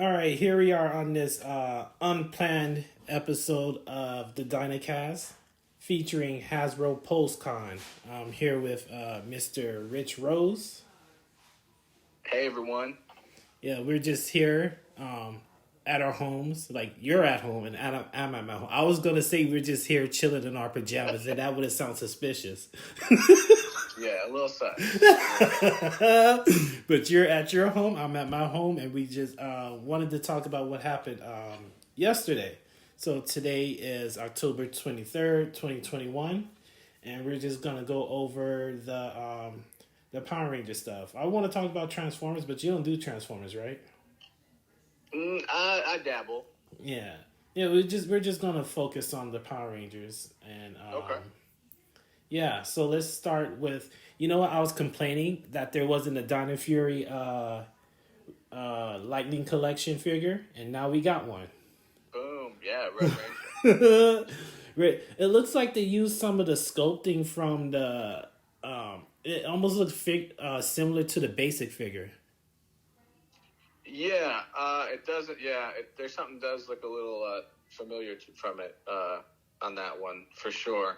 All right, here we are on this unplanned episode of the DYNA featuring Hasbro PostCon. I'm here with Mr. Rich Rose. Hey, everyone. Yeah, we're just here at our homes. Like, you're at home and I'm at my home. I was going to say we're just here chilling in our pajamas, and that would have sounded suspicious. Yeah, a little sus. But you're at your home, I'm at my home, and we just wanted to talk about what happened yesterday. So today is October 23rd, 2021, and we're just going to go over the Power Ranger stuff. I want to talk about Transformers, but you don't do Transformers, right? I dabble. Yeah. Yeah, we're just going to focus on the Power Rangers. And okay. Yeah, so let's start with, you know what, I was complaining that there wasn't a Dino Fury Lightning Collection figure, and now we got one. Boom, yeah, Red Ranger. Right. It looks like they used some of the sculpting from the, it almost looks similar to the basic figure. Yeah, it doesn't, there's something does look a little familiar from it on that one, for sure.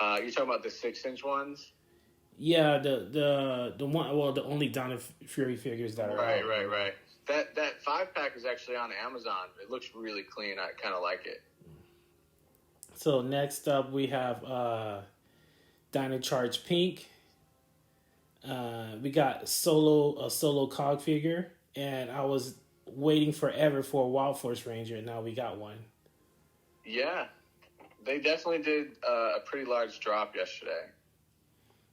You're talking about the 6-inch ones? Yeah, the one. Well, the only Dino Fury figures that are right. That 5-pack is actually on Amazon. It looks really clean. I kind of like it. So next up we have Dino Charge Pink. We got a solo cog figure, and I was waiting forever for a Wild Force Ranger, and now we got one. Yeah. They definitely did a pretty large drop yesterday.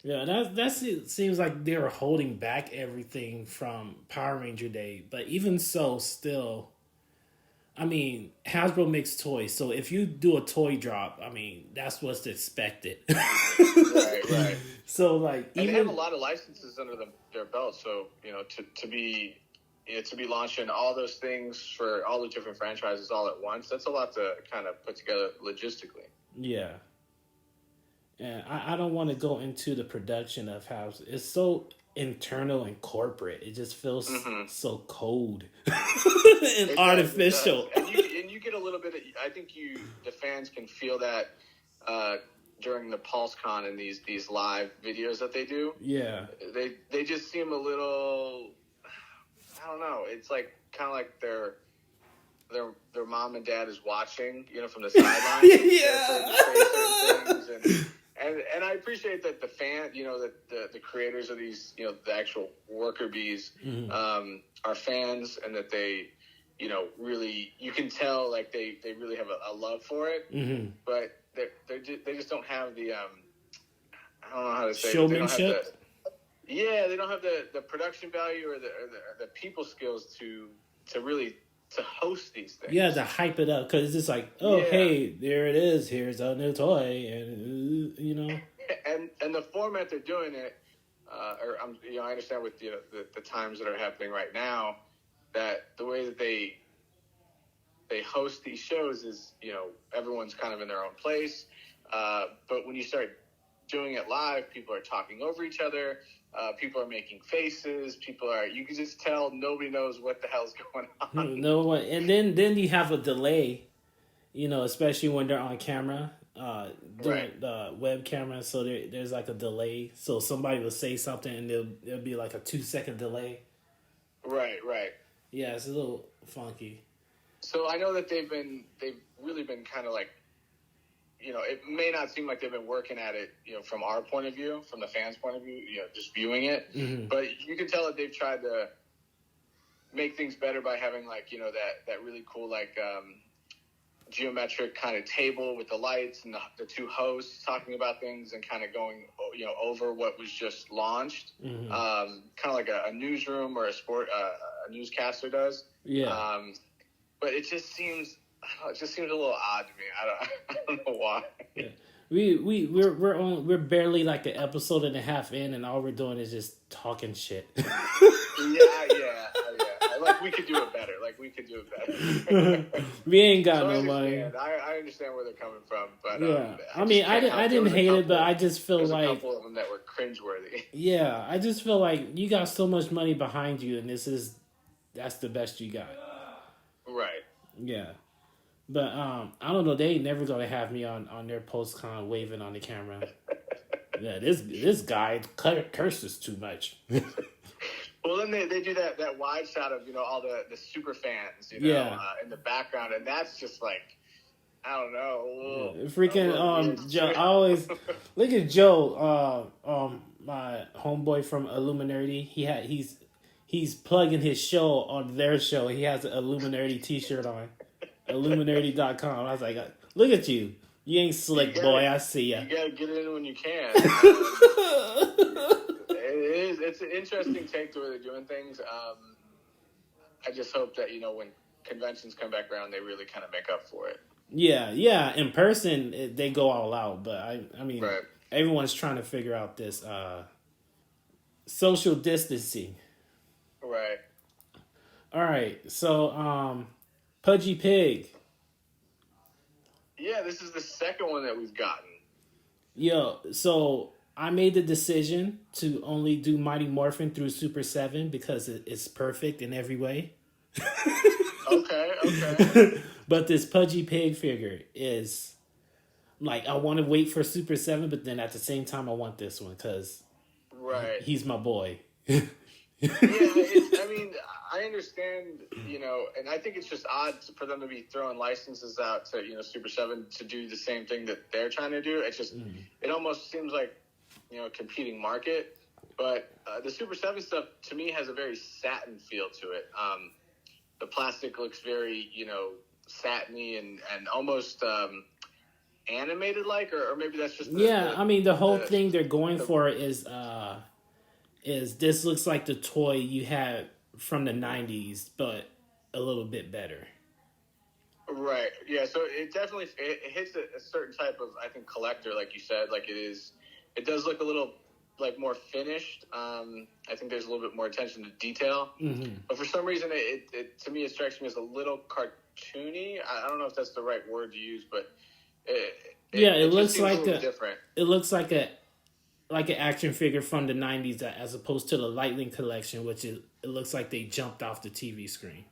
Yeah, that seems like they were holding back everything from Power Ranger Day. But even so, still, I mean, Hasbro makes toys. So if you do a toy drop, I mean, that's what's expected. Right. So, like, and they have a lot of licenses under their belt. So, to be launching all those things for all the different franchises all at once, that's a lot to kind of put together logistically. Yeah. And I don't want to go into the production of how it's so internal and corporate. It just feels so cold and artificial. And you get a little bit of, I think the fans can feel that during the PulseCon and these live videos that they do. Yeah. They just seem a little, I don't know. It's like kind of like their mom and dad is watching, from the sidelines. Yeah. And I appreciate that the fan, that the creators of these, the actual worker bees, are fans, and that they, really, you can tell like they really have a love for it, but they just don't have the, I don't know how to say showmanship. They don't have the production value or the people skills to really to host these things. Yeah, to hype it up, because it's just like, hey, there it is. Here's a new toy, and And the format they're doing it, I understand with the times that are happening right now, that the way that they host these shows is everyone's kind of in their own place, but when you start doing it live, people are talking over each other. People are making faces. You can just tell nobody knows what the hell's going on. No one, and then you have a delay, especially when they're on camera, doing the web camera. So there's like a delay. So somebody will say something, and there'll be like a 2-second delay. Right. Yeah, it's a little funky. So I know that they've really been kind of like, it may not seem like they've been working at it, from our point of view, from the fans' point of view, just viewing it. But you can tell that they've tried to make things better by having like, that really cool, like, geometric kind of table with the lights and the two hosts talking about things and kind of going, over what was just launched. Kind of like a newsroom or a newscaster does. Yeah. But it just seems a little odd to me. I don't know why. Yeah. We're barely like an episode and a half in, and all we're doing is just talking shit. Yeah. Like we could do it better. We ain't got no money. I understand where they're coming from, but I mean, I didn't hate it, but I just feel like a couple of them that were cringeworthy. Yeah, I just feel like you got so much money behind you, and that's the best you got. Right. Yeah. But I don't know. They ain't never gonna have me on their post-con waving on the camera. Yeah, this guy curses too much. Well, then they do that wide shot of all the super fans in the background, and that's just like, I don't know. Freaking Joe. I always look at Joe. My homeboy from Illuminati. He's plugging his show on their show. He has an Illuminati T-shirt on. Illuminati.com. I was like, look at you. You ain't slick, boy. I see ya. You gotta get it in when you can. It's an interesting take to where they're doing things. I just hope that when conventions come back around, they really kind of make up for it. Yeah. In person, they go all out, but I mean, right. Everyone's trying to figure out this social distancing. Right. All right. So, Pudgy Pig. Yeah, this is the second one that we've gotten. Yo, so I made the decision to only do Mighty Morphin through Super 7 because it's perfect in every way. Okay. But this Pudgy Pig figure is like, I want to wait for Super 7, but then at the same time I want this one because he's my boy. I mean, I understand, and I think it's just odd for them to be throwing licenses out to, Super 7 to do the same thing that they're trying to do. It's just, it almost seems like, a competing market. But the Super 7 stuff, to me, has a very satin feel to it. The plastic looks very, satiny and almost animated-like, or maybe that's just... the whole thing they're going for is this looks like the toy you had from the 90s, but a little bit better. Right. Yeah, so it definitely it hits a certain type of, I think, collector, like you said. Like it does look a little like more finished. I think there's a little bit more attention to detail. Mm-hmm. But for some reason, it to me, it strikes me as a little cartoony. I don't know if that's the right word to use, but it looks like different. It looks like an action figure from the 90s as opposed to the Lightning collection, which it looks like they jumped off the TV screen.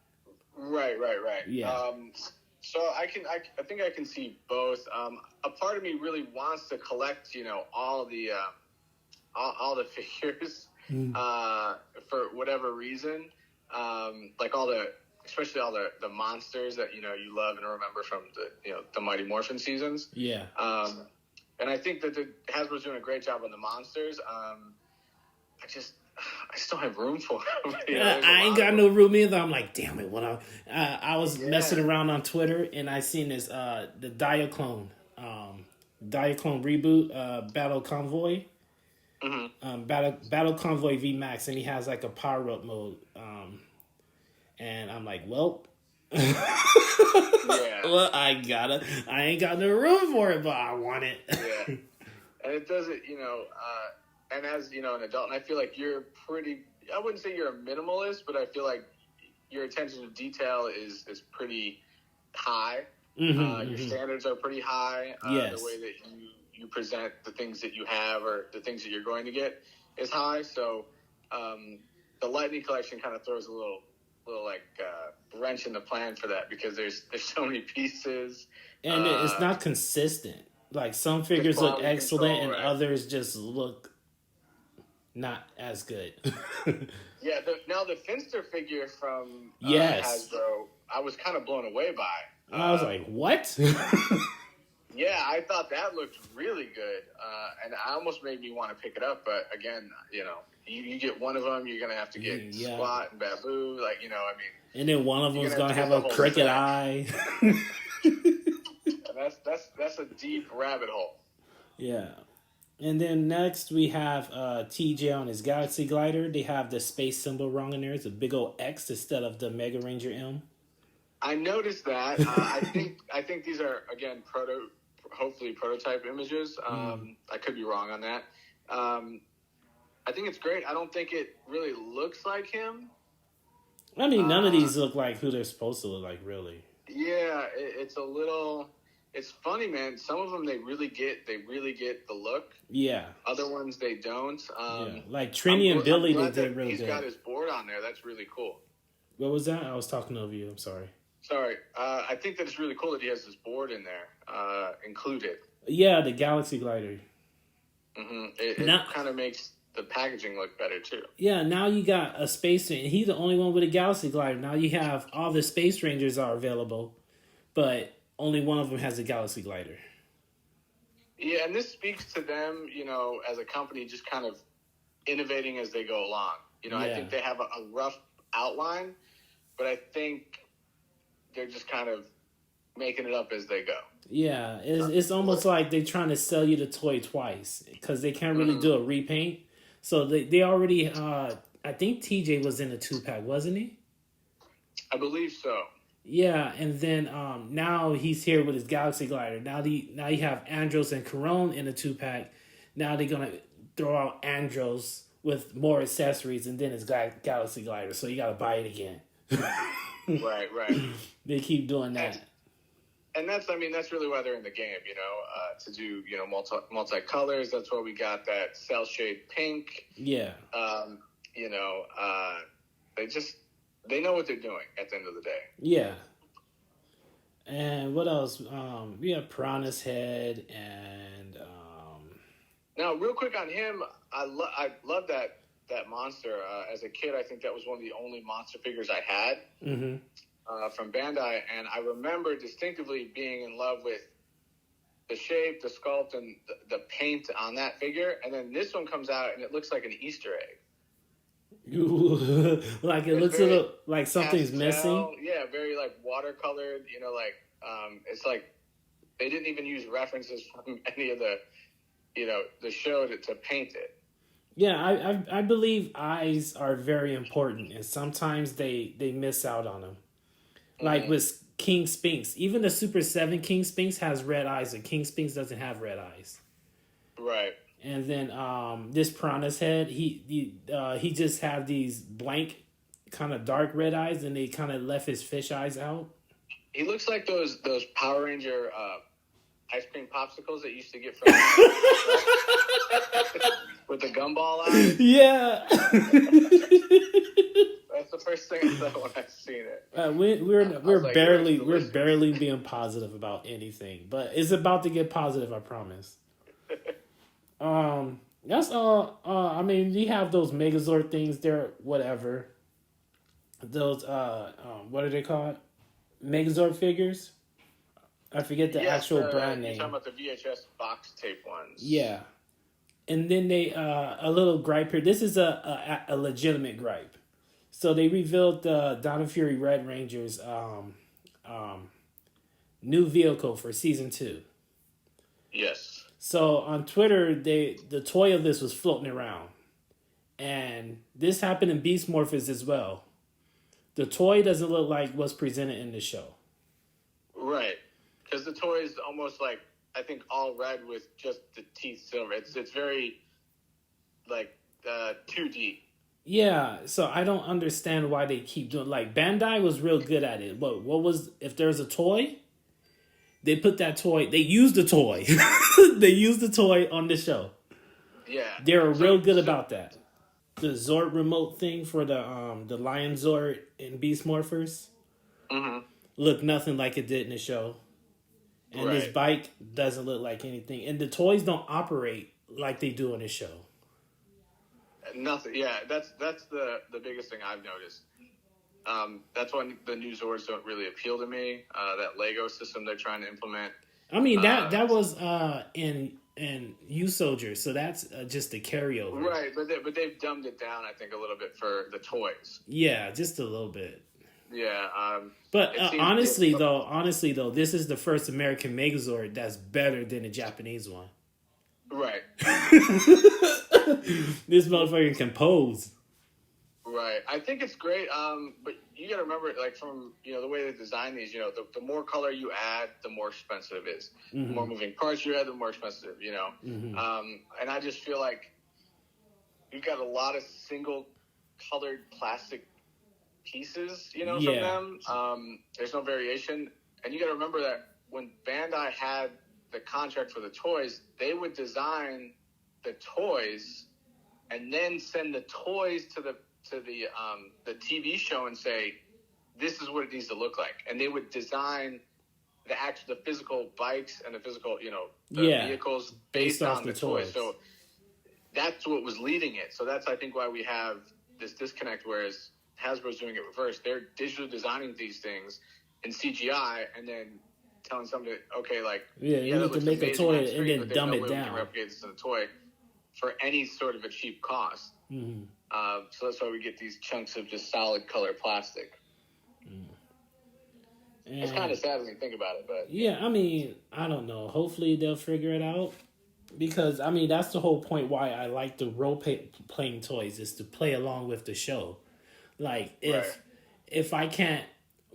Right. Yeah. So I think I can see both. A part of me really wants to collect, all the figures for whatever reason. Like especially all the monsters that you love and remember from the Mighty Morphin seasons. Yeah. And I think that Hasbro's doing a great job on the monsters. I just don't have room for them. I ain't got no room either. I'm like, damn it. I was messing around on Twitter and I seen this the Diaclone reboot Battle Convoy. Mm-hmm. Battle Convoy V Max, and he has like a power up mode. And I'm like, well. Well, I ain't got no room for it, but I want it. Yeah, and it does it, and as an adult, and I feel like you're I wouldn't say you're a minimalist, but I feel like your attention to detail is pretty high. Mm-hmm, your standards are pretty high. Yes. The way that you present the things that you have or the things that you're going to get is high. So the Lightning collection kind of throws a little like wrench in the plan for that because there's so many pieces and it's not consistent. Like some figures look excellent and others just look not as good. Yeah, now the Finster figure from yes. Hasbro, I was kind of blown away by. I was like, what? Yeah, I thought that looked really good, and it almost made me want to pick it up. But again, you get one of them, you're gonna have to get Squat and Babu, and then one of them's gonna have a crooked eye. And that's a deep rabbit hole. Yeah. And then next we have TJ on his Galaxy Glider. They have the space symbol wrong in there. It's a big old X instead of the Mega Ranger M. I noticed that. I think these are again hopefully prototype images. I could be wrong on that. I think it's great. I don't think it really looks like him. I mean, none of these look like who they're supposed to look like, really. Yeah, it's a little. It's funny, man. Some of them they really get the look. Yeah. Other ones they don't. Like Trini and Billy, they did really good. good. He's got his board on there. That's really cool. What was that? I was talking over you. I'm sorry. Sorry, I think that it's really cool that he has this board in there included. Yeah, the Galaxy Glider. It kind of makes the packaging look better too. Yeah, now you got a Space Ranger. He's the only one with a Galaxy Glider. Now you have all the Space Rangers are available, but only one of them has a Galaxy Glider. Yeah, and this speaks to them, as a company, just kind of innovating as they go along. I think they have a rough outline, but I think they're just kind of making it up as they go. Yeah, it's almost like they're trying to sell you the toy twice because they can't really do a repaint. So they already, I think TJ was in a 2-pack, wasn't he? I believe so. Yeah, and then now he's here with his Galaxy Glider. Now you have Andros and Corone in a 2-pack. Now they're gonna throw out Andros with more accessories, and then his Galaxy Glider. So you gotta buy it again. Right. They keep doing that. And that's really why they're in the game, to do, multi-colors. That's why we got that cell shade pink. Yeah. They know what they're doing at the end of the day. Yeah. And what else? We have Piranha's Head and... Now, real quick on him, I love that monster. As a kid, I think that was one of the only monster figures I had from Bandai. And I remember distinctively being in love with the shape, the sculpt, and the paint on that figure. And then this one comes out, and it looks like an Easter egg. Like it looks a little like something's pastel, missing. Yeah, very like watercolored. It's like they didn't even use references from any of the the show to paint it. Yeah, I believe eyes are very important, and sometimes they miss out on them. Like with King Sphinx, even the Super 7 King Sphinx has red eyes, and King Sphinx doesn't have red eyes. Right. And then this Piranha's Head, he just have these blank, kind of dark red eyes, and they kind of left his fish eyes out. He looks like those Power Ranger ice cream popsicles that you used to get from with the gumball eyes. Yeah. That's the first thing I thought when I seen it. We're barely being positive about anything, but it's about to get positive. I promise. That's all. You have those Megazord things. They're whatever. Those what are they called? Megazord figures. I forget the actual brand name. You're talking about the VHS box tape ones. Yeah, and then they a little gripe here. This is a legitimate gripe. So they revealed the Donna Fury Red Ranger's new vehicle for season 2. Yes. So on Twitter, the toy of this was floating around, and this happened in Beast Morphers as well. The toy doesn't look like what's presented in the show. Right, because the toy is almost like, I think, all red with just the teeth silver. It's very like 2D. Yeah, so I don't understand why they keep doing. Like Bandai was real good at it. What was if there's a toy? They put that toy. They used the toy. They used the toy on the show. Yeah, they were real good about that. The Zord remote thing for the Lion Zord in Beast Morphers looked nothing like it did in the show, and this bike doesn't look like anything. And the toys don't operate like they do in the show. Nothing. Yeah, that's the biggest thing I've noticed. That's why the new Zords don't really appeal to me. That Lego system they're trying to implement. I mean that was in U Soldier, so that's just a carryover. Right, but they've dumbed it down, I think, a little bit for the toys. Yeah, just a little bit. Yeah. But honestly though, this is the first American Megazord that's better than the Japanese one. Right. This motherfucker can pose. Right. I think it's great. But you got to remember, like, from, the way they design these, the more color you add, the more expensive it is. The more moving parts you add, the more expensive, And I just feel like you've got a lot of single colored plastic pieces, from them. There's no variation. And you got to remember that when Bandai had the contract for the toys, they would design the toys and then send the toys to the TV show and say, this is what it needs to look like. And they would design the physical bikes and the physical, vehicles based on the toys. So that's what was leading it. So that's, I think, why we have this disconnect, whereas Hasbro's doing it reverse. They're digitally designing these things in CGI and then telling somebody, okay, you need to make a toy and then dumb it down. We can replicate this in a toy for any sort of a cheap cost. Mm-hmm. So that's why we get these chunks of just solid color plastic. And it's kind of sad when you think about it, but yeah, I mean, I don't know. Hopefully they'll figure it out, because I mean that's the whole point why I like the role playing toys, is to play along with the show. Like if I can't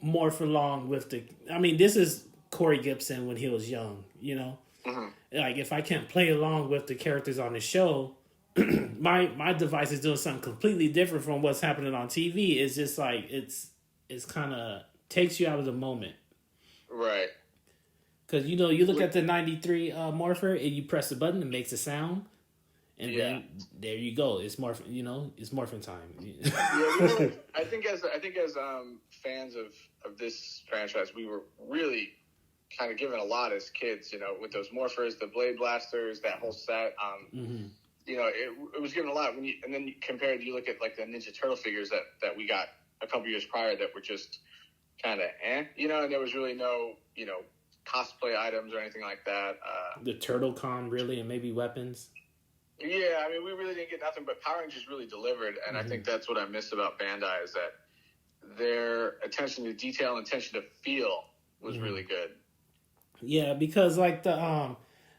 morph along with this is Corey Gibson when he was young, Mm-hmm. Like if I can't play along with the characters on the show, my device is doing something completely different from what's happening on TV. It's just like it's kind of takes you out of the moment, right? Because you look at the '93 morpher and you press the button, it makes a sound, and then there you go. It's morphin'. It's morphin' time. Yeah, I think as fans of this franchise, we were really kind of given a lot as kids. With those morphers, the blade blasters, that whole set. Mm-hmm. It was given a lot. And then you look at like the Ninja Turtle figures that we got a couple years prior that were just kind of and there was really no, cosplay items or anything like that. The Turtle Con, really, and maybe weapons. Yeah, I mean, we really didn't get nothing, but Power Rangers really delivered, and I think that's what I miss about Bandai, is that their attention to detail and attention to feel was really good. Yeah, because like I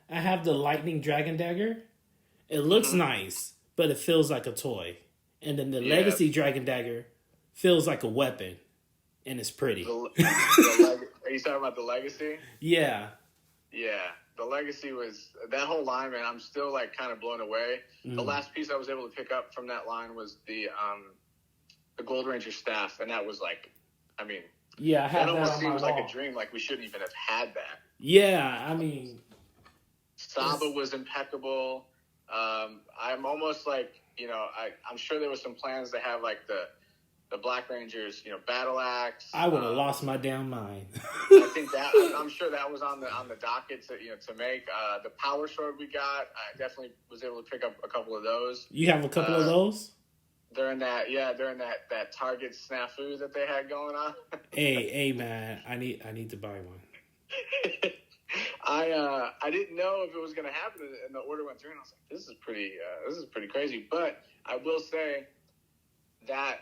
have the Lightning Dragon Dagger. It looks nice, but it feels like a toy. And then the Legacy Dragon Dagger feels like a weapon, and it's pretty. Are you talking about the Legacy? Yeah. Yeah. The Legacy was, that whole line, man, I'm still like kind of blown away. The last piece I was able to pick up from that line was the Gold Ranger staff, and that was like, I mean, I have that almost seems like wall. a dream, like we shouldn't even have had that. Yeah, I mean, Saba was impeccable. I'm almost like, I'm sure there was some plans to have like the Black Rangers, battle axe. I would have lost my damn mind. I think I'm sure that was on the docket to make. The Power Sword we got, I definitely was able to pick up a couple of those. You have a couple of those? During that Target snafu that they had going on. hey man, I need to buy one. I didn't know if it was going to happen, and the order went through, and I was like, this is pretty crazy. But I will say that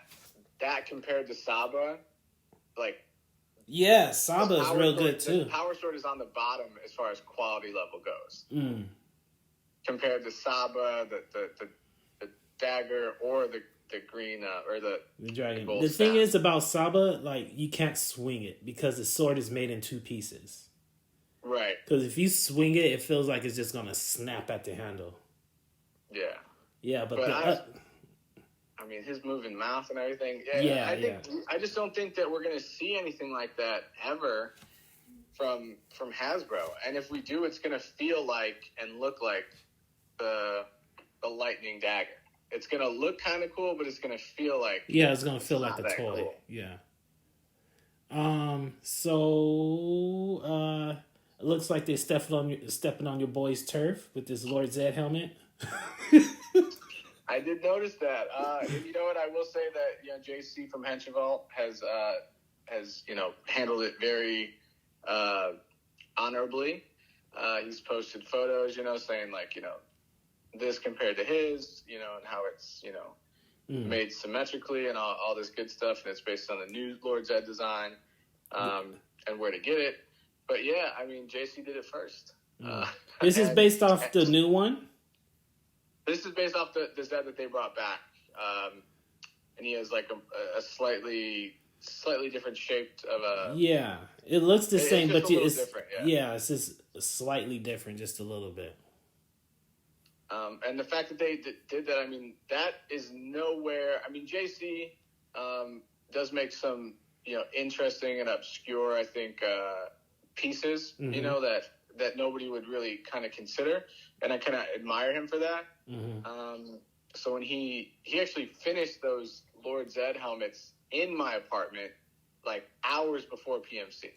compared to Saba, like, yeah, Saba is real good too. The Power Sword is on the bottom as far as quality level goes. Compared to Saba, the dagger, or the green or the dragon. The thing is about Saba, like, you can't swing it because the sword is made in two pieces. Right. Because if you swing it, it feels like it's just gonna snap at the handle. Yeah. Yeah, but I mean, his moving mouth and everything. I just don't think that we're gonna see anything like that ever from Hasbro. And if we do, it's gonna feel like and look like the Lightning Dagger. It's gonna look kind of cool, but it's gonna feel like it's gonna feel like a toy. Cool. Yeah. So it looks like they're stepping on your boy's turf with this Lord Zedd helmet. I did notice that. You know what? I will say that JC from Hencheval has handled it very honorably. He's posted photos, saying like this compared to his, and how it's made symmetrically and all this good stuff, and it's based on the new Lord Zedd design and where to get it. But yeah, I mean, JC did it first. This is based off the new one? This is based off the Zedd that they brought back. And he has like a slightly different shaped of a... Yeah, it looks the same, but it's different. It's just slightly different, just a little bit. And the fact that they did that, I mean, that is nowhere... I mean, JC does make some, interesting and obscure, I think, pieces, that nobody would really kind of consider. And I kind of admire him for that. So when he actually finished those Lord Zedd helmets in my apartment like hours before PMC.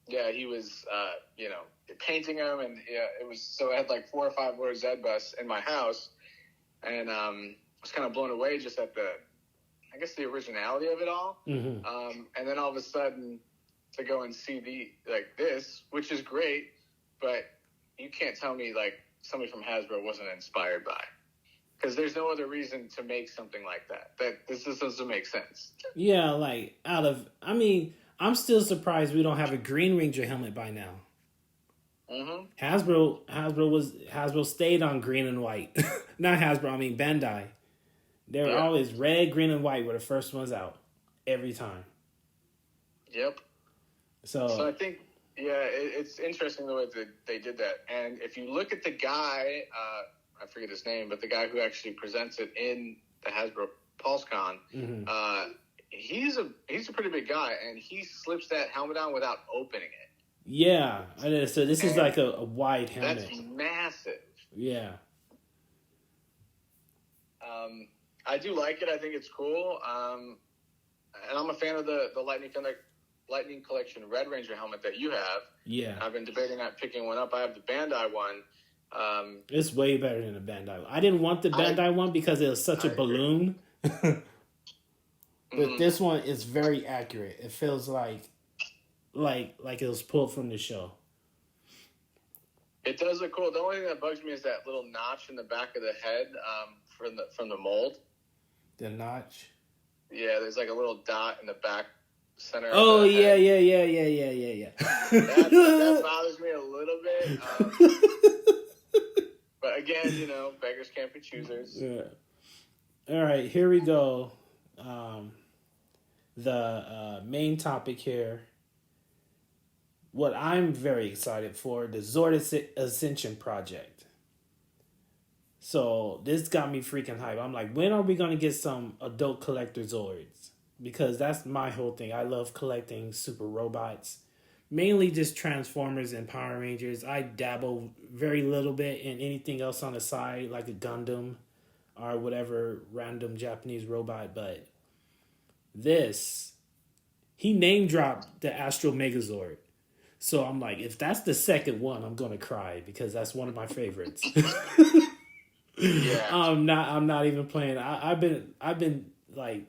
Yeah, he was, painting them, and it was, so I had like 4 or 5 Lord Zed busts in my house, and I was kind of blown away just at the originality of it all. And then all of a sudden to go and see this, which is great, but you can't tell me like somebody from Hasbro wasn't inspired by, because there's no other reason to make something like that. This just doesn't make sense. Yeah, like I'm still surprised we don't have a Green Ranger helmet by now. Hasbro stayed on green and white. Not Hasbro, I mean Bandai. They were always red, green, and white were the first ones out every time. Yep. So I think, it's interesting the way that they did that. And if you look at the guy, I forget his name, but the guy who actually presents it in the Hasbro PulseCon, he's a pretty big guy, and he slips that helmet on without opening it. Yeah, so this is like a wide helmet. That's massive. Yeah. I do like it. I think it's cool. And I'm a fan of the Lightning Collection Red Ranger helmet that you have. Yeah. I've been debating on picking one up. I have the Bandai one. It's way better than the Bandai. I didn't want the Bandai one because it was such a balloon. But this one is very accurate. It feels like it was pulled from the show. It does look cool. The only thing that bugs me is that little notch in the back of the head from the mold. The notch? Yeah, there's like a little dot in the back center. Oh, of the head. Yeah. That bothers me a little bit. But again, beggars can't be choosers. Yeah. All right, here we go. The main topic here. What I'm very excited for, the Zord Ascension project. So this got me freaking hype. I'm like, when are we going to get some adult collector Zords? Because that's my whole thing. I love collecting super robots. Mainly just Transformers and Power Rangers. I dabble very little bit in anything else on the side, like a Gundam or whatever random Japanese robot. But this, he name dropped the Astro Megazord. So I'm like, if that's the second one, I'm gonna cry because that's one of my favorites. Yeah. I'm not even playing. I've been like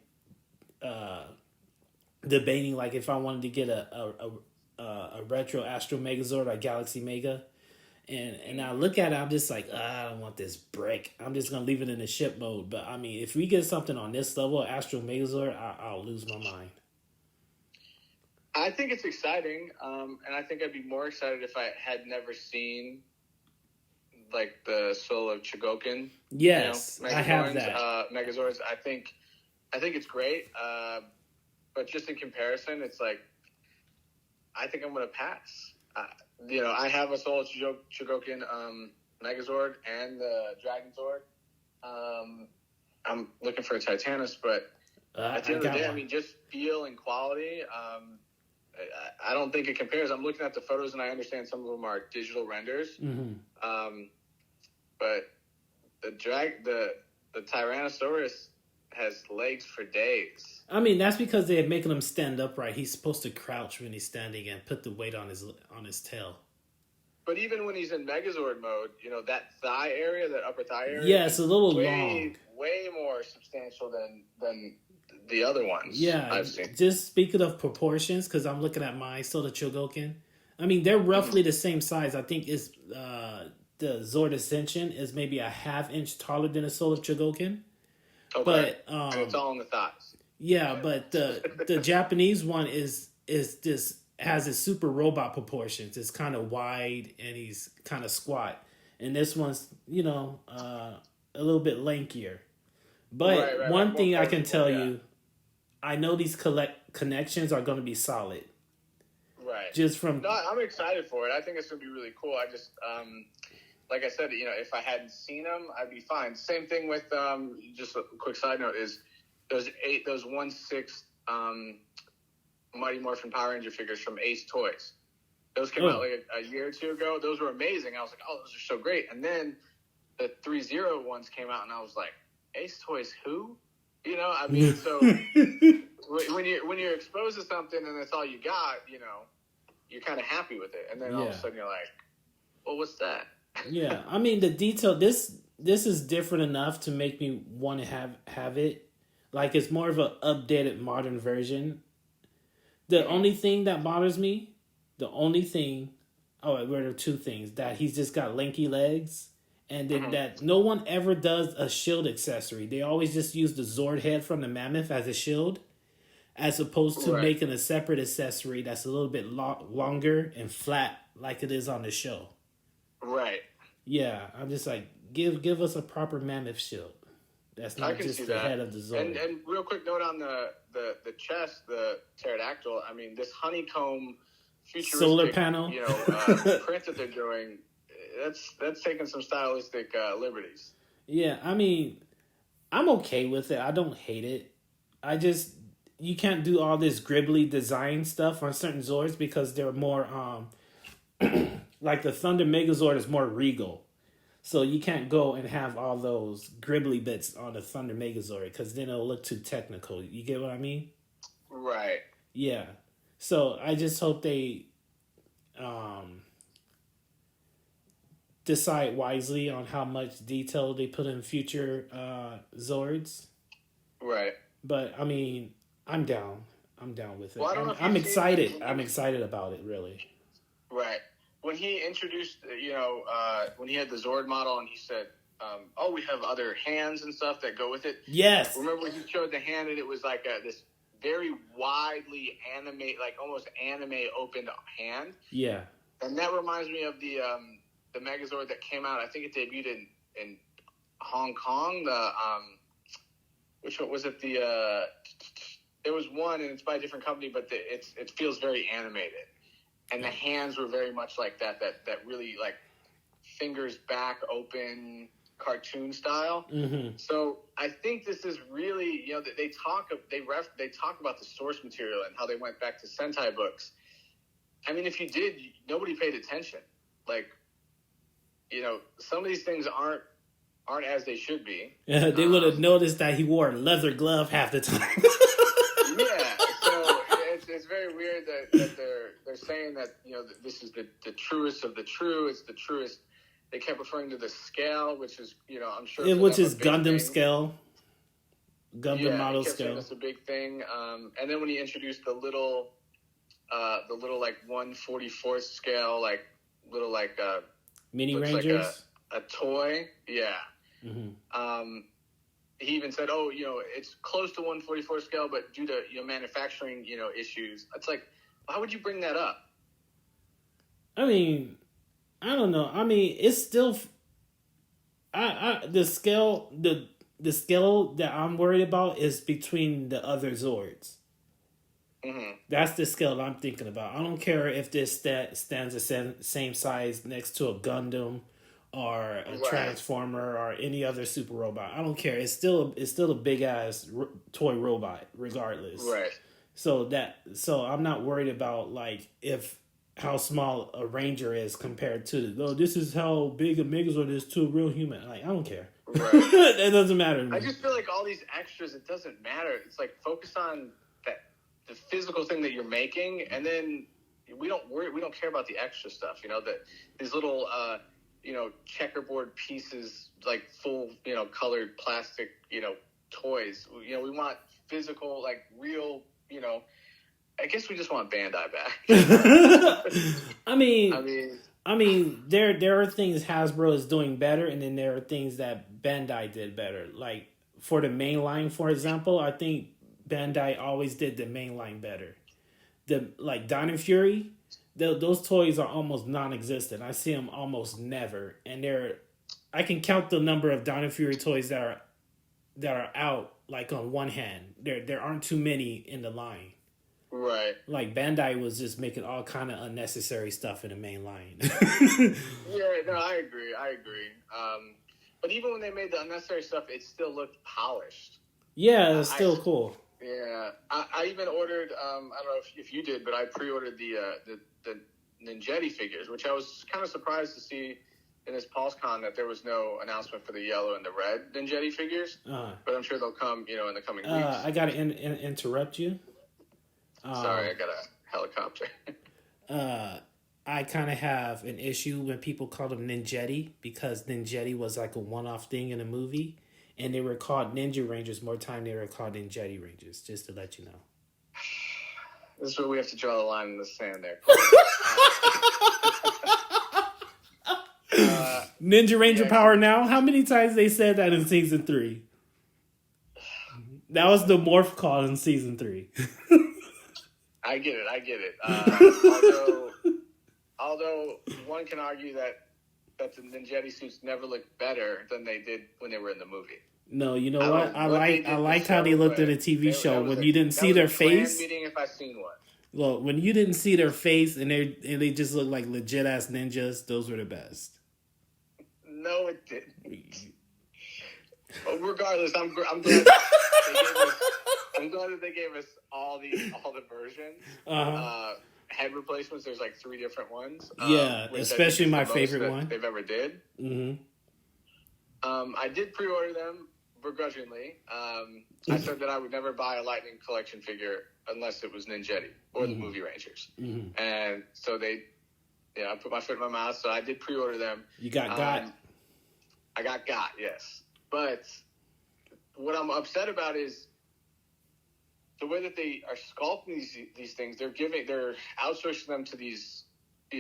debating like if I wanted to get a retro Astro Megazord or Galaxy Mega, and I look at it, I'm just like, I don't want this brick. I'm just gonna leave it in the ship mode. But I mean, if we get something on this level, Astro Megazord, I'll lose my mind. I think it's exciting, and I think I'd be more excited if I had never seen like the Soul of Chogokin. Yes, I have that. Megazords. I think it's great, but just in comparison, it's like I think I'm going to pass. I have a Soul of Chogokin Megazord and the Dragon Zord. I'm looking for a Titanus, but at the end of the day, I mean, just feel and quality. I don't think it compares. I'm looking at the photos, and I understand some of them are digital renders. But the Tyrannosaurus has legs for days. I mean, that's because they're making him stand upright. He's supposed to crouch when he's standing and put the weight on his tail. But even when he's in Megazord mode, that thigh area, that upper thigh area, yeah, it's a little long, way more substantial than the other ones. Yeah, I've seen. Just speaking of proportions, because I'm looking at my Soul of Chogokin. I mean, they're roughly the same size. I think is the Zord Ascension is maybe a half-inch taller than a Soul of Chogokin. Okay. But and it's all in the thighs. Yeah, but the Japanese one is just has his super robot proportions. It's kind of wide and he's kind of squat. And this one's, a little bit lankier. But one thing I can tell you, I know these connections are going to be solid. Right. Just from... No, I'm excited for it. I think it's going to be really cool. I just, like I said, if I hadn't seen them, I'd be fine. Same thing with, just a quick side note, is those 1/6 Mighty Morphin Power Ranger figures from Ace Toys. Those came out like a year or two ago. Those were amazing. I was like, those are so great. And then the 3-0 ones came out, and I was like, Ace Toys who? So when you're exposed to something and that's all you got, you're kind of happy with it, and then all of a sudden you're like, well, what's that? Yeah, I mean the detail. This is different enough to make me want to have it. Like it's more of an updated modern version. The only thing that bothers me, well, there are two things: that he's just got lanky legs, and then that no one ever does a shield accessory. They always just use the Zord head from the mammoth as a shield, as opposed to making a separate accessory that's a little bit longer and flat like it is on the show. Right. Yeah, I'm just like, give us a proper mammoth shield. That's not just the head of the Zord. And real quick note on the chest, the pterodactyl. I mean, this honeycomb futuristic solar panel, print that they're doing. That's taking some stylistic liberties. Yeah, I mean, I'm okay with it. I don't hate it. You can't do all this gribbly design stuff on certain Zords because they're more like the Thunder Megazord is more regal. So you can't go and have all those gribbly bits on the Thunder Megazord because then it'll look too technical. You get what I mean? Right. Yeah. So I just hope they decide wisely on how much detail they put in future Zords. Right. But I mean, I'm down. I'm down with it. Well, I'm excited. I'm excited about it, really. Right. When he introduced, when he had the Zord model and he said, we have other hands and stuff that go with it. Yes. Remember when he showed the hand and it was like this very widely almost anime opened hand? Yeah. And that reminds me of the Megazord that came out. I think it debuted in Hong Kong. Which one was it? There was one, and it's by a different company, but it feels very animated. And the hands were very much like that really like fingers back open cartoon style. Mm-hmm. So I think this is really, they talk about the source material and how they went back to Sentai books. I mean, if you did, nobody paid attention. Like, some of these things aren't as they should be. Yeah, they would have noticed that he wore a leather glove half the time. Yeah, so it's very weird that they're saying that this is the truest of the true. It's the truest. They kept referring to the scale, which is I'm sure which is Gundam scale, Gundam model scale. That's a big thing. And then when he introduced the little like 1/44 scale, like little like mini Rangers, like a toy. Yeah. Mm-hmm. He even said, it's close to 1/44 scale, but due to manufacturing issues, it's like, why would you bring that up? I mean, I don't know. I mean, it's still, the scale that I'm worried about is between the other Zords. Mm-hmm. That's the scale that I'm thinking about. I don't care if this stands the same size next to a Gundam or a Transformer or any other super robot. I don't care. It's still a big ass toy robot, regardless. Right. So I'm not worried about like how small a Ranger is compared to this is how big a Megazord is to a real human. Like, I don't care. Right. It doesn't matter to me. I just feel like all these extras, it doesn't matter. It's like focus on the physical thing that you're making, and then we don't care about the extra stuff. These little checkerboard pieces, like full, colored plastic, toys. We want physical, like real, I guess we just want Bandai back. I mean, there are things Hasbro is doing better, and then there are things that Bandai did better. Like for the main line, for example, I think Bandai always did the main line better. Like DYNA Fury, those toys are almost non-existent. I see them almost never, and I can count the number of DYNA Fury toys that are out like on one hand. There aren't too many in the line. Right. Like Bandai was just making all kind of unnecessary stuff in the main line. Yeah, no, I agree. But even when they made the unnecessary stuff, it still looked polished. Yeah, it's still cool. Yeah, I even ordered. I don't know if you did, but I pre-ordered the Ninjetti figures, which I was kind of surprised to see in this PulseCon that there was no announcement for the yellow and the red Ninjetti figures, but I'm sure they'll come, in the coming weeks. I gotta interrupt you. Sorry, I got a helicopter. I kind of have an issue when people call them Ninjetti because Ninjetti was like a one-off thing in a movie, and they were called Ninja Rangers more time than they were called Ninjetti Rangers. Just to let you know. This is where we have to draw the line in the sand there. Ninja Ranger power now? How many times they said that in season 3? That was the morph call in season 3. I get it. Although one can argue that the Ninjetti suits never looked better than they did when they were in the movie. No, you know what? I liked how they looked in a TV show when you didn't see their face. Meeting if I seen one. Look, when you didn't see their face and they just looked like legit ass ninjas, those were the best. No, it didn't. But regardless, I'm glad. I'm glad that they gave us all the versions. Head replacements. There's like 3 different ones. Yeah, especially my favorite one they've ever did. Mm-hmm. I did pre-order them begrudgingly. I said that I would never buy a Lightning Collection figure unless it was Ninjetti or the Movie Rangers. Mm-hmm. And so I put my foot in my mouth. So I did pre-order them. You got. I got, yes. But what I'm upset about is the way that they are sculpting these things. They're outsourcing them to these,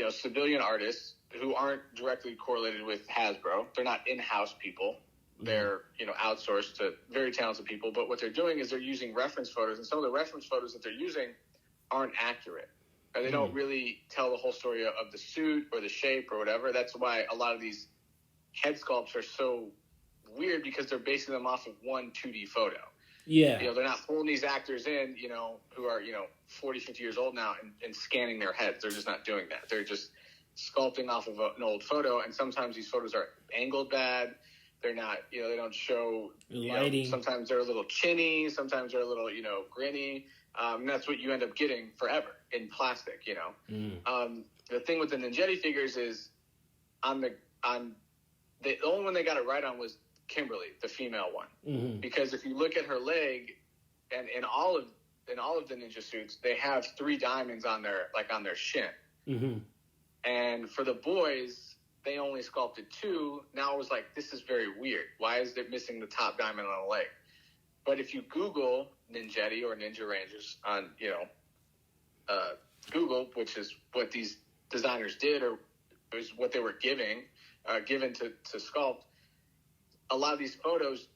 civilian artists who aren't directly correlated with Hasbro. They're not in-house people. They're, outsourced to very talented people. But what they're doing is they're using reference photos, and some of the reference photos that they're using aren't accurate. And they don't really tell the whole story of the suit or the shape or whatever. That's why a lot of these head sculpts are so weird, because they're basing them off of one 2D photo. Yeah. They're not pulling these actors in, who are, 40, 50 years old now and scanning their heads. They're just not doing that. They're just sculpting off of an old photo. And sometimes these photos are angled bad. They're not, they don't show lighting. Sometimes they're a little chinny. Sometimes they're a little, grinny. And that's what you end up getting forever in plastic, The thing with the Ninjetti figures is the only one they got it right on was Kimberly, the female one. Mm-hmm. Because if you look at her leg, and in all of the ninja suits, they have 3 diamonds on their shin. Mm-hmm. And for the boys, they only sculpted 2. Now I was like, this is very weird. Why is it missing the top diamond on the leg? But if you Google Ninjetti or Ninja Rangers on Google, which is what these designers did, or was what they were given to sculpt, a lot of these photos,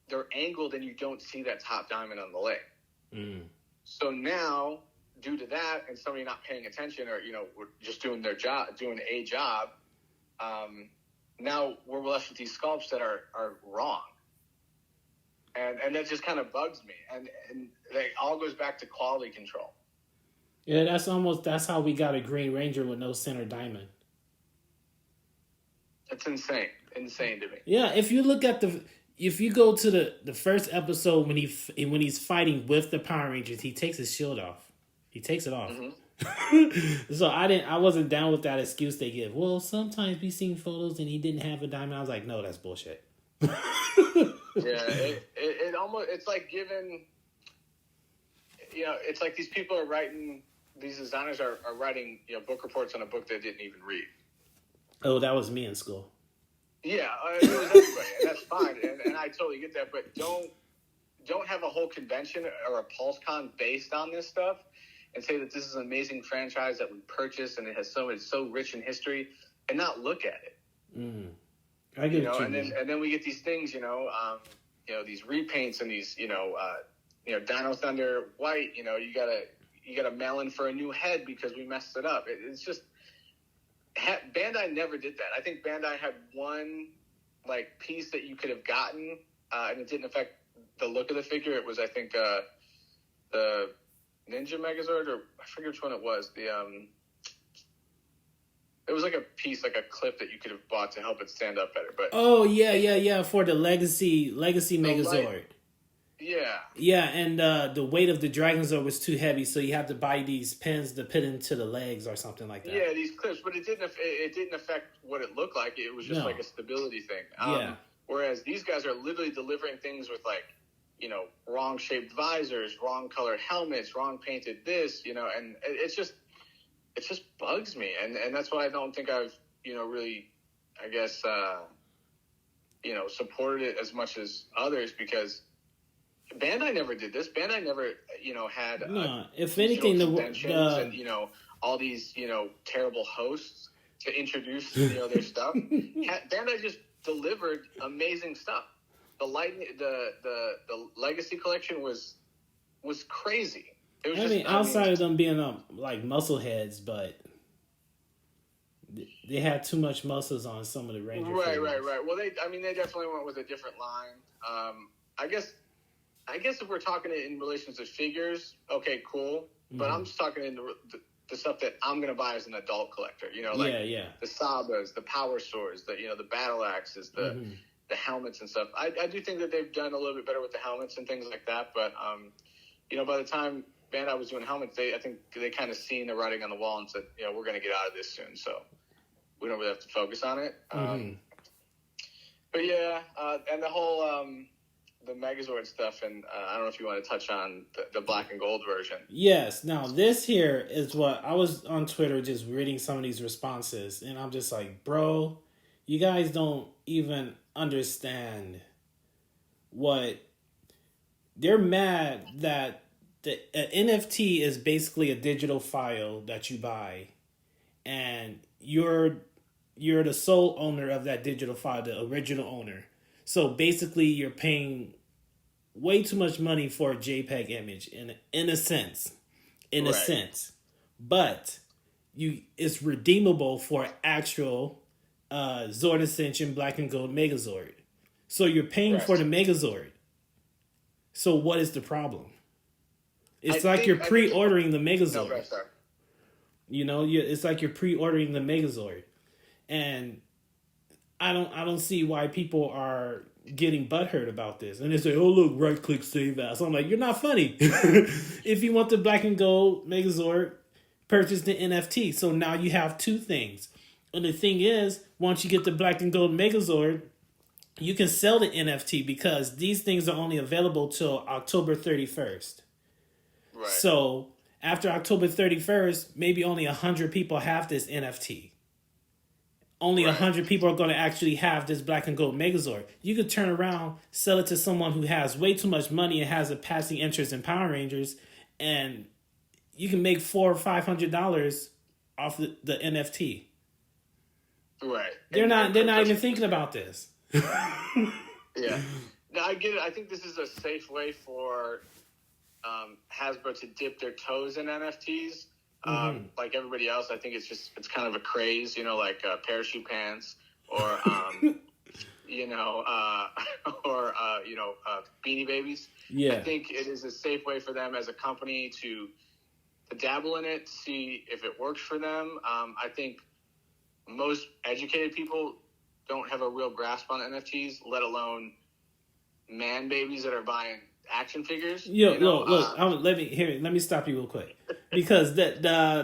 they're angled and you don't see that top diamond on the leg. Mm. So now, due to that, and somebody not paying attention, or we're just doing a job, now we're left with these sculpts that are wrong, and that just kind of bugs me, and it all goes back to quality control. Yeah, that's how we got a Green Ranger with no center diamond. It's insane to me. Yeah, if you look at if you go to the first episode when he's fighting with the Power Rangers, he takes his shield off. He takes it off. Mm-hmm. So I wasn't down with that excuse they give. Well, sometimes we seen photos and he didn't have a diamond. I was like, no, that's bullshit. it almost, it's like giving, it's like these people are writing, these designers are writing, book reports on a book they didn't even read. Oh, that was me in school. Yeah, it was everybody, and that's fine, and I totally get that. But don't have a whole convention or a PulseCon based on this stuff, and say that this is an amazing franchise that we purchased and it's so rich in history, and not look at it. Mm. I get it. And then we get these things, these repaints and these, Dino Thunder White. You got a mail in for a new head because we messed it up. It's just. Bandai never did that. I think Bandai had one piece that you could have gotten, and it didn't affect the look of the figure. It was, I think, the Ninja Megazord, or I forget which one it was. It was like a piece, like a clip that you could have bought to help it stand up better. But yeah, for the Legacy Megazord. Yeah, and the weight of the Dragon Zord was too heavy, so you have to buy these pins to put into the legs or something like that. Yeah, these clips, but it didn't affect what it looked like. It was just like a stability thing. Whereas these guys are literally delivering things with like, wrong shaped visors, wrong colored helmets, wrong painted this, and it just bugs me, and that's why I don't think I've really, I guess, supported it as much as others, because Bandai never did this. Bandai never, had if anything, conventions and all these terrible hosts to introduce their stuff. Bandai just delivered amazing stuff. The Legacy collection was crazy. It was outside of them being like muscle heads, but they had too much muscles on some of the Ranger figures. Right. Well, they definitely went with a different line. I guess if we're talking in relation to figures, okay, cool. But I'm just talking in the stuff that I'm going to buy as an adult collector. The Sabas, the Power Swords, the Battle Axes, the helmets and stuff. I do think that they've done a little bit better with the helmets and things like that. But, by the time Bandai was doing helmets, I think they kind of seen the writing on the wall and said, we're going to get out of this soon. So we don't really have to focus on it. But yeah, and the whole... the Megazord stuff, and I don't know if you want to touch on the black and gold version. Yes. Now, this here is what I was on Twitter just reading some of these responses, and I'm just like, bro, you guys don't even understand what... They're mad that the NFT is basically a digital file that you buy, and you're the sole owner of that digital file, the original owner. So basically, you're paying way too much money for a JPEG image in a sense, but it's redeemable for actual Zord Ascension Black and Gold Megazord. So you're paying for the Megazord. So what is the problem? It's like you're pre-ordering the Megazord. It's like you're pre-ordering the Megazord, and I don't see why people are getting butthurt about this. And they say, oh, look, right-click save as. I'm like, you're not funny. If you want the black and gold Megazord, purchase the NFT. So now you have two things. And the thing is, once you get the black and gold Megazord, you can sell the NFT because these things are only available till October 31st. Right. So after October 31st, maybe only 100 people have this NFT. Only 100 people are going to actually have this black and gold Megazord. You could turn around, sell it to someone who has way too much money and has a passing interest in Power Rangers, and you can make $400 or $500 off the NFT. Right. They're not even thinking about this. Yeah. No, I get it. I think this is a safe way for Hasbro to dip their toes in NFTs. Like everybody else, I think it's kind of a craze, like parachute pants or, Beanie Babies. Yeah. I think it is a safe way for them as a company to dabble in it, see if it works for them. I think most educated people don't have a real grasp on NFTs, let alone man babies that are buying action figures. Look. Let me stop you real quick, because the guy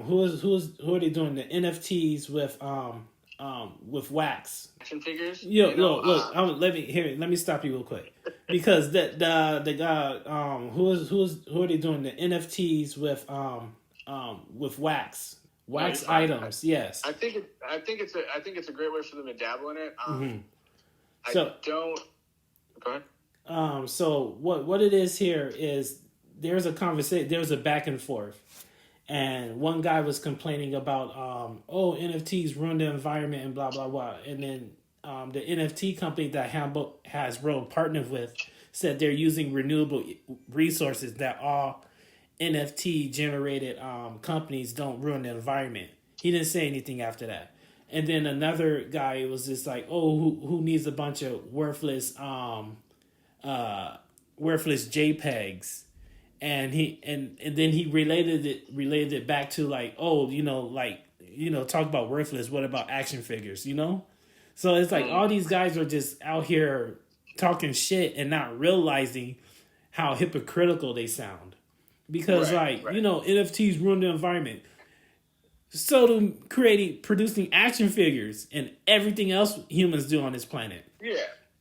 who are they doing the NFTs with wax action figures? Let me stop you real quick, because the guy who are they doing the NFTs with wax items? Yes, I think it's a great way for them to dabble in it. Go ahead. So what it is here is there's a conversation, there's a back and forth, and one guy was complaining about NFTs ruin the environment and blah blah blah, and then the NFT company that Hasbro partnered with said they're using renewable resources, that all NFT generated companies don't ruin the environment. He didn't say anything after that. And then another guy was just like, who needs a bunch of worthless JPEGs, and then he related it back to like, talk about worthless, what about action figures, So it's like all these guys are just out here talking shit and not realizing how hypocritical they sound. Because NFTs ruin the environment. So do producing action figures and everything else humans do on this planet. Yeah.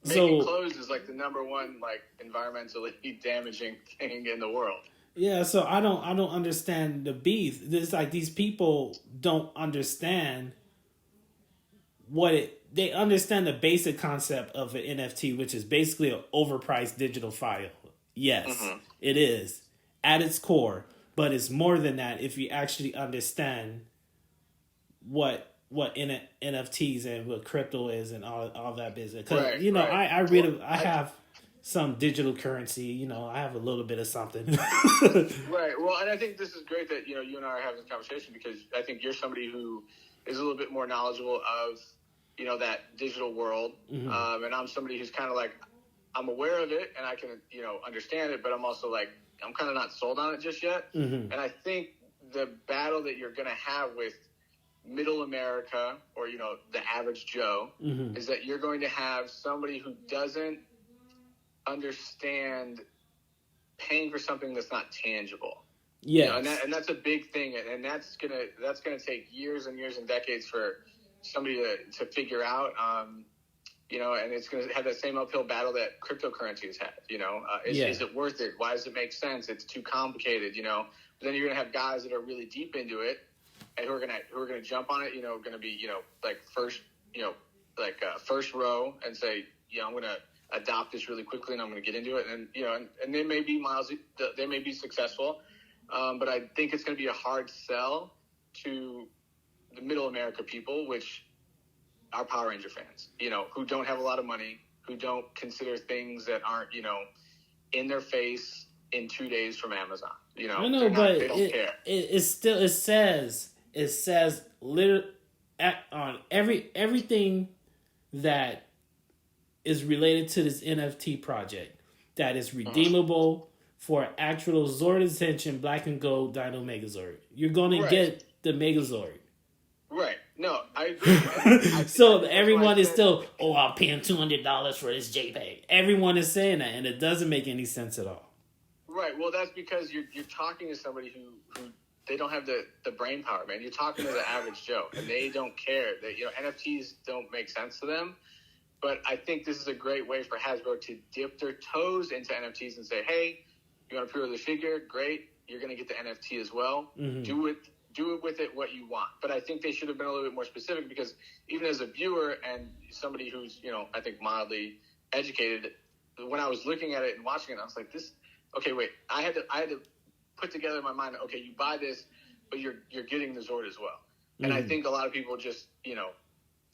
Making clothes is like the number one like environmentally damaging thing in the world. Yeah, so I don't understand the beef. It's like these people don't understand they understand the basic concept of an NFT, which is basically an overpriced digital file. Yes, it is at its core, but it's more than that if you actually understand what NFTs and what crypto is and all that business. Because I have some digital currency. I have a little bit of something. Right. Well, and I think this is great that you and I are having this conversation, because I think you're somebody who is a little bit more knowledgeable of that digital world, and I'm somebody who's kind of like, I'm aware of it and I can understand it, but I'm also like, I'm kind of not sold on it just yet. And I think the battle that you're going to have with middle America or the average Joe is that you're going to have somebody who doesn't understand paying for something that's not tangible. Yeah, and that's a big thing, and that's gonna take years and years and decades for somebody to figure out. And it's gonna have that same uphill battle that cryptocurrency has had. Is it worth it? Why does it make sense? It's too complicated. But then you're gonna have guys that are really deep into it and who are gonna jump on it. Gonna be like first row and say, I'm gonna adopt this really quickly and I'm going to get into it. And, and they may be successful. But I think it's going to be a hard sell to the middle America people, which are Power Ranger fans, who don't have a lot of money, who don't consider things that aren't, in their face in 2 days from Amazon. I know, but they don't care. It says literally on everything that is related to this NFT project that is redeemable for actual Zord Ascension Black and Gold Dino Megazord. You're going to get the Megazord. Right. No, I agree. So everyone is still, I'm paying $200 for this JPEG. Everyone is saying that, and it doesn't make any sense at all. Right. Well, that's because you're talking to somebody who they don't have the brain power, man. You're talking to the average Joe, and they don't care. That NFTs don't make sense to them. But I think this is a great way for Hasbro to dip their toes into NFTs and say, hey, you want to pre-order the figure? Great. You're going to get the NFT as well. Do it with it what you want. But I think they should have been a little bit more specific, because even as a viewer and somebody who's, I think mildly educated, when I was looking at it and watching it, I was like, okay, wait, I had to put together in my mind, okay, you buy this, but you're getting the Zord as well. And I think a lot of people just,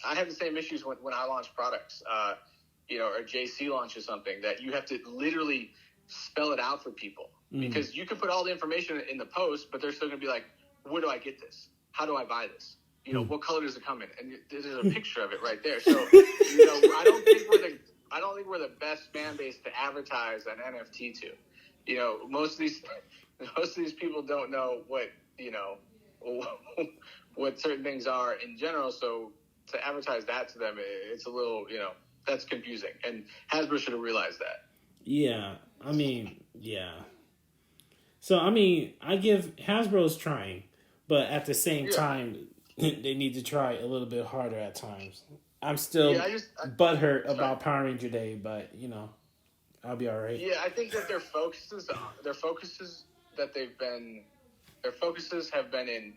I have the same issues when I launch products, or JC launches something, that you have to literally spell it out for people, because you can put all the information in the post, but they're still going to be like, where do I get this? How do I buy this? What color does it come in? And there's a picture of it right there. So, I don't think we're the best fan base to advertise an NFT to. Most of these people don't know what, what certain things are in general. So to advertise that to them, it's a little, that's confusing. And Hasbro should have realized that. Yeah. Yeah. So, I give Hasbro's trying, but at the same time, they need to try a little bit harder at times. I'm still butthurt about Power Ranger Day, but, I'll be all right. Yeah, I think that their focuses have been in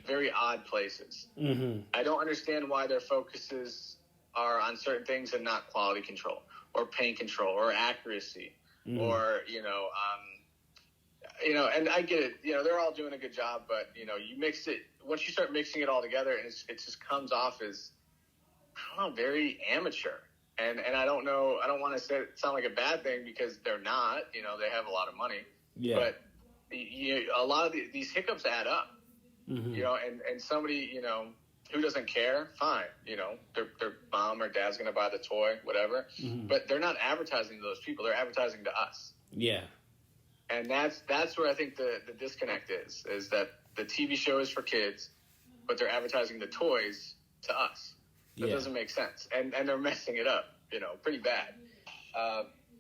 very odd places. I don't understand why their focuses are on certain things and not quality control or paint control or accuracy or, and I get it, they're all doing a good job, but, you mix it, once you start mixing it all together, and it just comes off as, I don't know, very amateur. And I don't know, I don't want to sound like a bad thing, because they're not, they have a lot of money. Yeah. But a lot of these hiccups add up, and somebody, who doesn't care, fine. Their mom or dad's going to buy the toy, whatever. But they're not advertising to those people. They're advertising to us. Yeah. And that's where I think the disconnect is that the TV show is for kids, but they're advertising the toys to us. That doesn't make sense. And they're messing it up, pretty bad.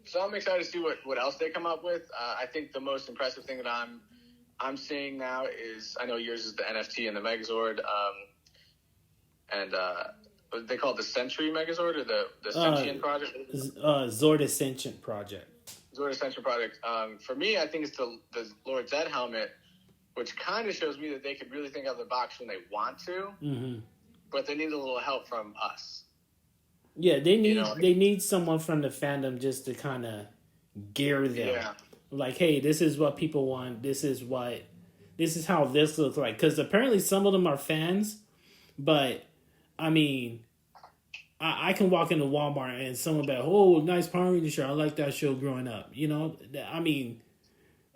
So I'm excited to see what else they come up with. I think the most impressive thing that I'm seeing now is, I know yours is the NFT and the Megazord, and they call it the Century Megazord or the Sentient Project? Zord Ascension Project. Zord Ascension Project. For me, I think it's the Lord Zed helmet, which kind of shows me that they could really think out of the box when they want to, but they need a little help from us. Yeah, they need someone from the fandom just to kind of gear them. Yeah. Like, hey, this is what people want. This is how this looks like. Because apparently some of them are fans, but I mean, I can walk into Walmart and someone be like, oh, nice Power Ranger shirt. I like that show growing up. You know, I mean,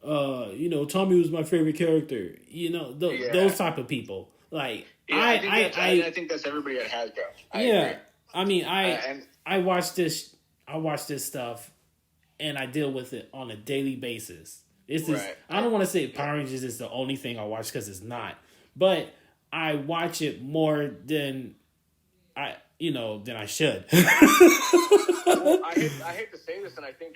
Tommy was my favorite character. You know, those type of people. Like, I think that's everybody at Hasbro. I agree. I mean, I watch this stuff, and I deal with it on a daily basis. I don't want to say Power Rangers is the only thing I watch because it's not, but I watch it more than I should. Well, I hate to say this, and I think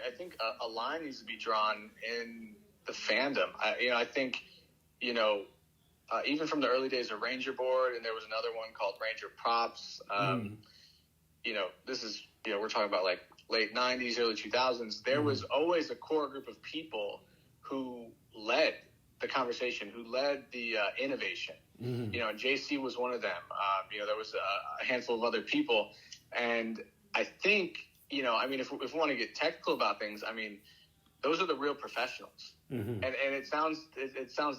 a line needs to be drawn in the fandom. I think even from the early days of Ranger Board, and there was another one called Ranger Props. This is we're talking about like late 90s, early 2000s. There was always a core group of people who led the conversation, who led the innovation. And JC was one of them. There was a handful of other people, and I think if we want to get technical about things, I mean, those are the real professionals. And it sounds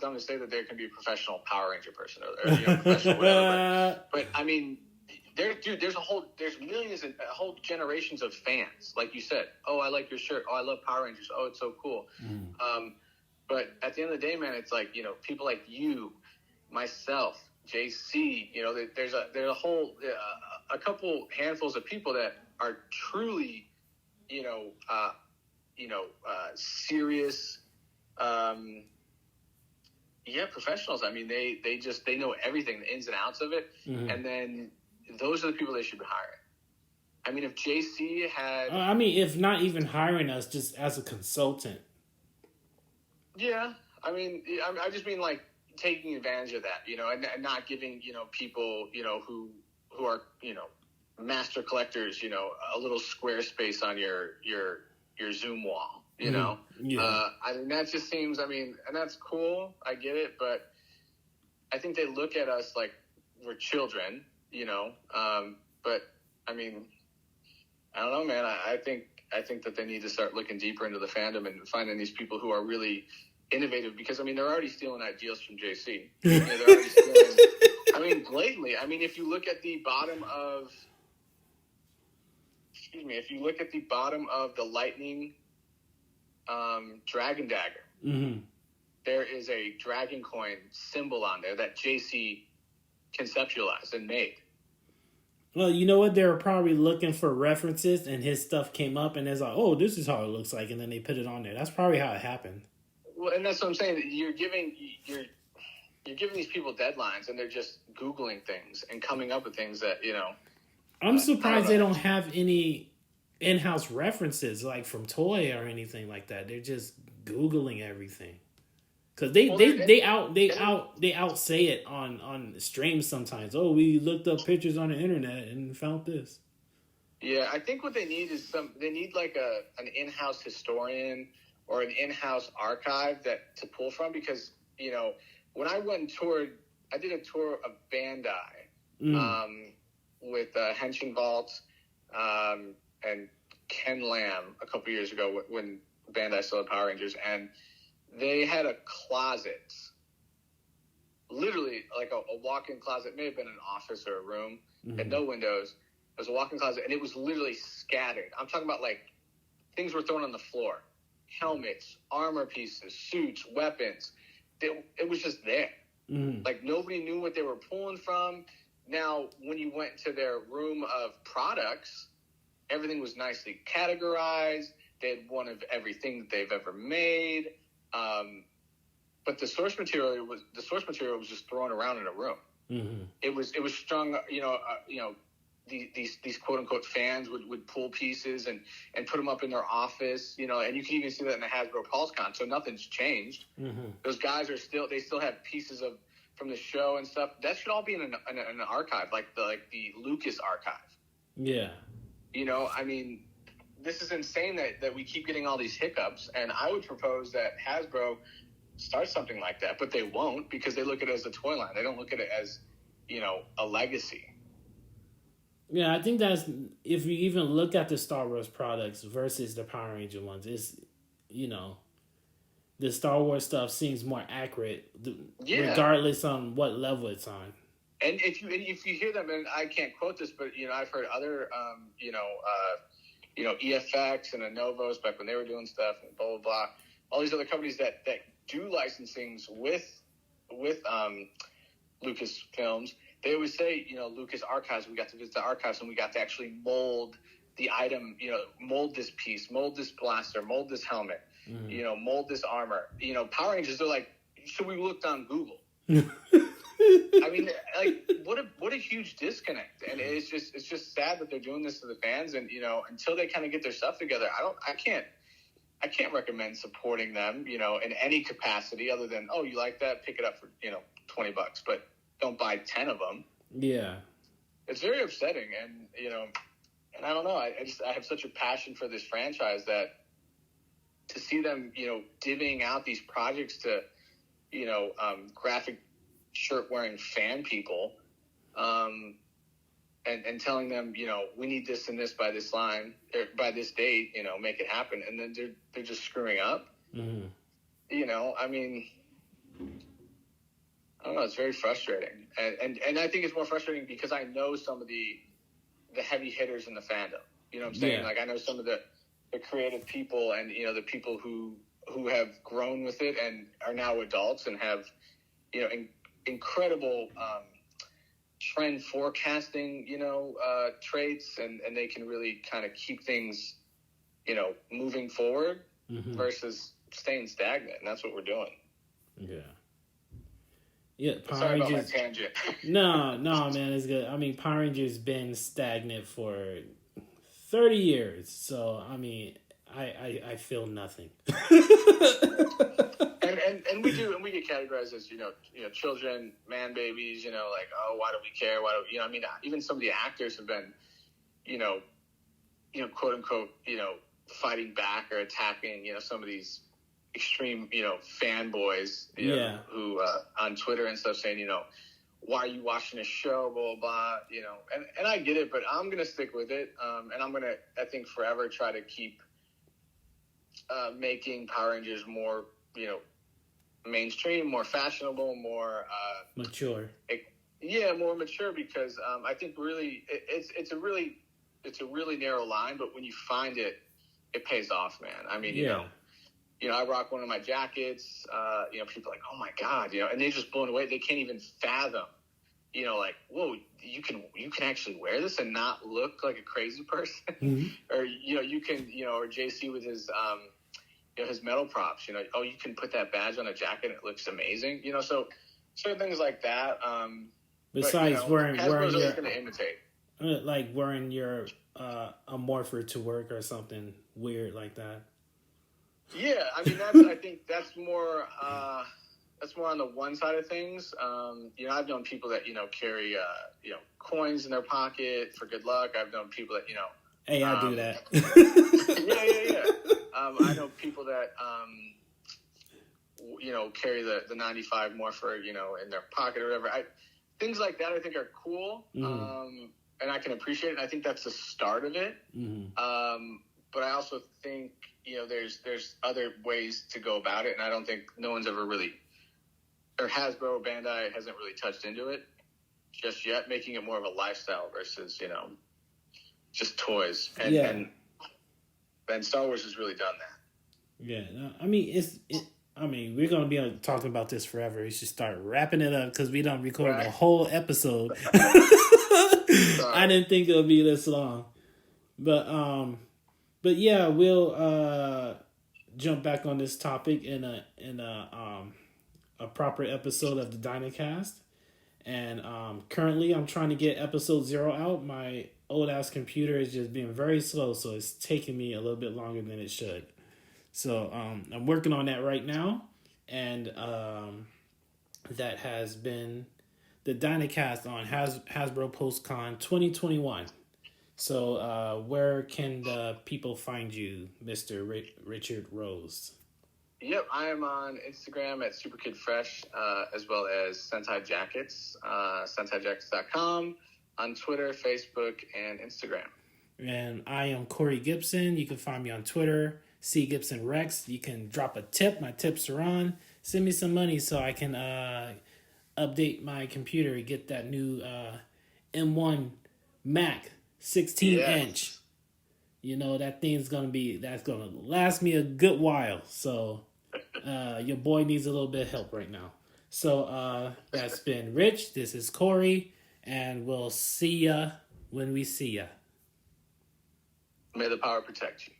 dumb to say that there can be a professional Power Ranger person or professional whatever, but I mean, there's millions and whole generations of fans, like you said. Oh, I like your shirt. Oh, I love Power Rangers. Oh, it's so cool. But at the end of the day, man, it's like people like you, myself, JC. There's a whole a couple handfuls of people that are truly serious. Professionals. I mean, they know everything, the ins and outs of it, and then those are the people they should be hiring. I mean, if JC had, if not even hiring us, just as a consultant. Yeah, I mean, I just mean like taking advantage of that, and not giving people who are master collectors, a little square space on your Zoom wall. I mean, that just seems, and that's cool. I get it. But I think they look at us like we're children, but I mean, I don't know, man. I think that they need to start looking deeper into the fandom and finding these people who are really innovative, because they're already stealing ideas from JC. They're already stealing, blatantly. I mean, if you look at the bottom of, the Lightning Dragon Dagger, there is a dragon coin symbol on there that JC conceptualized and made. Well, you know what? They were probably looking for references, and his stuff came up, and it's like, oh, this is how it looks like, and then they put it on there. That's probably how it happened. Well, and that's what I'm saying. You're giving these people deadlines, and they're just Googling things and coming up with things that, I'm surprised they don't have any in-house references, like from Toy or anything like that. They're just Googling everything. Because they out say it on streams sometimes. Oh, we looked up pictures on the internet and found this. Yeah, I think what they need is they need like an in-house historian or an in-house archive that to pull from, because when I went and toured, I did a tour of Bandai with Henshin Vault and Ken Lam a couple years ago when Bandai still had Power Rangers, and they had a closet, literally like a walk-in closet. It may have been an office or a room, had no windows. It was a walk-in closet, and it was literally scattered. I'm talking about like things were thrown on the floor. Helmets, armor pieces, suits, weapons. It was just there. Like nobody knew what they were pulling from. Now, when you went to their room of products, everything was nicely categorized. They had one of everything that they've ever made. But the source material was just thrown around in a room. It was strung, these quote unquote fans would pull pieces and put them up in their office, you know, and you can even see that in the Hasbro PulseCon. So nothing's changed. Mm-hmm. Those guys they still have pieces from the show and stuff. That should all be in an archive, like the Lucas archive. Yeah. You know, I mean, this is insane that we keep getting all these hiccups, and I would propose that Hasbro start something like that, but they won't, because they look at it as a toy line. They don't look at it as, you know, a legacy. Yeah, I think that's, if you even look at the Star Wars products versus the Power Ranger ones, it's, you know, the Star Wars stuff seems more accurate, regardless on what level it's on. And if you hear them, and I can't quote this, but, you know, I've heard other, EFX and Anovos back when they were doing stuff, and blah, blah, blah, all these other companies that do licensings with Lucasfilms. They always say, you know, Lucas Archives, we got to visit the archives and we got to actually mold the item, you know, mold this piece, mold this blaster, mold this helmet, you know, mold this armor. You know, Power Rangers, they're like, so we looked on Google. I mean, like, what a huge disconnect. And it's just sad that they're doing this to the fans. And, you know, until they kind of get their stuff together, I can't recommend supporting them, you know, in any capacity other than, oh, you like that? Pick it up for, you know, $20, but don't buy 10 of them. Yeah. It's very upsetting. And, you know, and I don't know, I have such a passion for this franchise that to see them, you know, divvying out these projects to, you know, graphic shirt wearing fan people, and telling them, you know, we need this and this by this line, or by this date, you know, make it happen. And then they're just screwing up. Mm-hmm. You know, I mean, I don't know. It's very frustrating. And I think it's more frustrating because I know some of the heavy hitters in the fandom. You know what I'm saying? Yeah. Like, I know some of the creative people and, you know, the people who have grown with it and are now adults and have, you know, incredible trend forecasting, you know, traits, and they can really kind of keep things, you know, moving forward versus staying stagnant. And that's what we're doing. Yeah. Yeah, Sorry about my tangent. No, man, it's good. I mean, Power Rangers been stagnant for 30 years, so I mean, I feel nothing. and we get categorized as, you know, children, man babies, you know, like, oh, why do we care? You know, I mean, even some of the actors have been, you know, quote unquote, you know, fighting back or attacking, you know, some of these extreme, you know, fanboys, you know, who on Twitter and stuff saying, you know, why are you watching a show, blah, blah, blah, you know, and I get it, but I'm going to stick with it. And I'm going to, I think, forever try to keep making Power Rangers more, you know, mainstream, more fashionable, more mature. More mature, because I think really it's a really narrow line, but when you find it, it pays off, man. I mean, you know, I rock one of my jackets, you know, people are like, oh my God, you know, and they're just blown away. They can't even fathom, you know, like, whoa, you can actually wear this and not look like a crazy person. Mm-hmm. Or, you know, you can, you know, or JC with his, you know, his metal props, you know, oh, you can put that badge on a jacket and it looks amazing, you know, so certain things like that. Besides, but, you know, wearing your, going to imitate. Like wearing your a morpher to work or something weird like that. Yeah, I mean, I think that's more on the one side of things. You know, I've known people that, you know, carry, you know, coins in their pocket for good luck. I've known people that, you know. Hey, I do that. Yeah. I know people that, you know, carry the 95 morpher, you know, in their pocket or whatever. Things like that I think are cool. Mm-hmm. And I can appreciate it. And I think that's the start of it. Mm-hmm. But I also think, you know, there's other ways to go about it, and I don't think no one's ever really, or Hasbro or Bandai hasn't really touched into it just yet, making it more of a lifestyle versus, you know, just toys. And Star Wars has really done that. Yeah, I mean, we're gonna be talking about this forever. We should start wrapping it up because we done recorded a whole episode. I didn't think it would be this long, But yeah, we'll jump back on this topic in a proper episode of the DYNA cast. And currently, I'm trying to get episode 0 out. My old ass computer is just being very slow, so it's taking me a little bit longer than it should. So I'm working on that right now, and that has been the DYNAcast on Hasbro PostCon 2021. So where can the people find you, Mr. Richard Rose? Yep, I am on Instagram at SuperKidFresh, as well as Sentai Jackets, SentaiJackets.com, on Twitter, Facebook, and Instagram. And I am Corey Gibson. You can find me on Twitter, C.GIBSON You can drop a tip. My tips are on. Send me some money so I can update my computer and get that new M1 Mac 16-inch. You know, that thing's that's going to last me a good while. So your boy needs a little bit of help right now. So that's been Rich. This is Corey. And we'll see ya when we see ya. May the power protect you.